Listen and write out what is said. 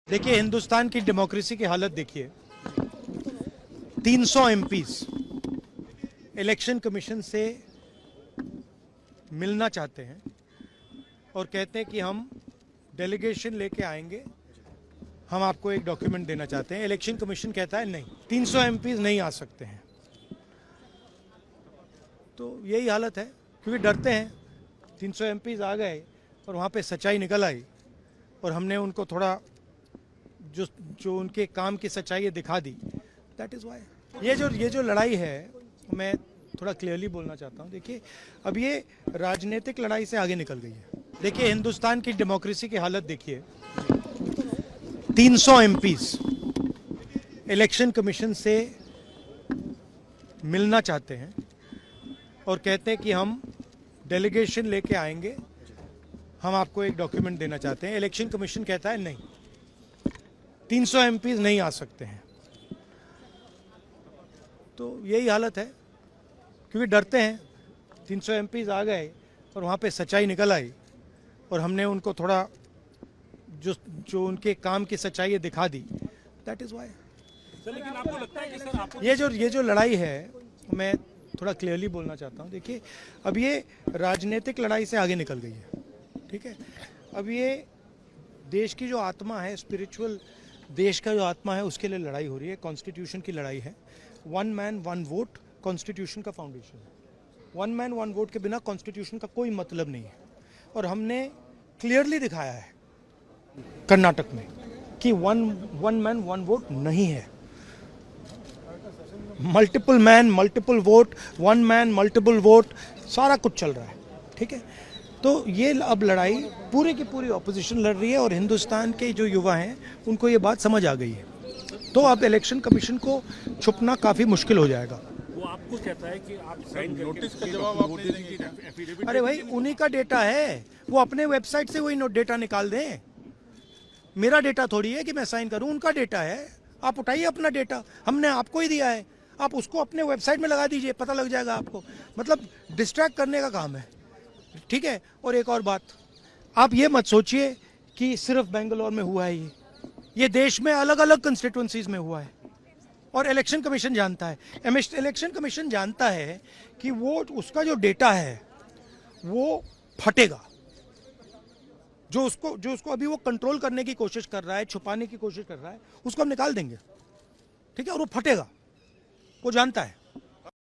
देखिए, हिंदुस्तान की डेमोक्रेसी की हालत देखिए। 300 एमपीज इलेक्शन कमीशन से मिलना चाहते हैं और कहते हैं कि हम डेलीगेशन लेके आएंगे, हम आपको एक डॉक्यूमेंट देना चाहते हैं। इलेक्शन कमीशन कहता है नहीं, 300 एमपीज नहीं आ सकते हैं। तो यही हालत है, क्योंकि डरते हैं। 300 एमपीज आ गए और वहाँ पे सच्चाई निकल आई और हमने उनको थोड़ा जो उनके काम की सच्चाई है दिखा दी। दैट इज़ वाई ये जो लड़ाई है, मैं थोड़ा क्लियरली बोलना चाहता हूँ। देखिए, अब ये राजनीतिक लड़ाई से आगे निकल गई है। देखिए, हिंदुस्तान की डेमोक्रेसी की हालत देखिए। 300 एमपीज इलेक्शन कमीशन से मिलना चाहते हैं और कहते हैं कि हम डेलीगेशन लेके आएंगे, हम आपको एक डॉक्यूमेंट देना चाहते हैं। इलेक्शन कमीशन कहता है नहीं, 300 एमपीज नहीं आ सकते हैं। तो यही हालत है, क्योंकि डरते हैं। 300 एमपीज आ गए और वहाँ पे सच्चाई निकल आई और हमने उनको थोड़ा जो उनके काम की सच्चाई है दिखा दी। That is why. लेकिन आपको लगता है कि सर आपको ये जो लड़ाई है, मैं थोड़ा क्लियरली बोलना चाहता हूँ। देखिए, अब ये राजनीतिक लड़ाई से आगे निकल गई है। ठीक है, अब ये देश की जो आत्मा है, स्पिरिचुअल देश का जो आत्मा है, उसके लिए लड़ाई हो रही है। कॉन्स्टिट्यूशन की लड़ाई है। One man one vote constitution का फाउंडेशन है। वन मैन वन वोट के बिना कॉन्स्टिट्यूशन का कोई मतलब नहीं है। और हमने क्लियरली दिखाया है कर्नाटक में कि वन मैन वन वोट नहीं है। Multiple man multiple vote, one man multiple vote, सारा कुछ चल रहा है। ठीक है, तो ये अब लड़ाई पूरी की पूरी ऑपोजिशन लड़ रही है और हिंदुस्तान के जो युवा हैं उनको ये बात समझ आ गई है। तो अब इलेक्शन कमीशन को छुपना काफ़ी मुश्किल हो जाएगा। वो आपको कहता है कि आप साइन नोटिस का जवाब आप नहीं देंगे। अरे भाई, उन्हीं का डेटा है, वो अपने वेबसाइट से वही डेटा निकाल दें। मेरा डेटा थोड़ी है कि मैं साइन करूं, उनका डेटा है। आप उठाइए अपना डेटा, हमने आपको ही दिया है, आप उसको अपने वेबसाइट में लगा दीजिए, पता लग जाएगा आपको। मतलब डिस्ट्रैक्ट करने का काम है। ठीक है, और एक और बात, आप ये मत सोचिए कि सिर्फ बेंगलोर में हुआ है। ये देश में अलग अलग कंस्टिट्यूंसीज में हुआ है और इलेक्शन कमीशन जानता है। इलेक्शन कमीशन जानता है कि वो उसका जो डेटा है वो फटेगा। जो उसको अभी वो कंट्रोल करने की कोशिश कर रहा है, छुपाने की कोशिश कर रहा है, उसको हम निकाल देंगे। ठीक है, और वो फटेगा, वो जानता है।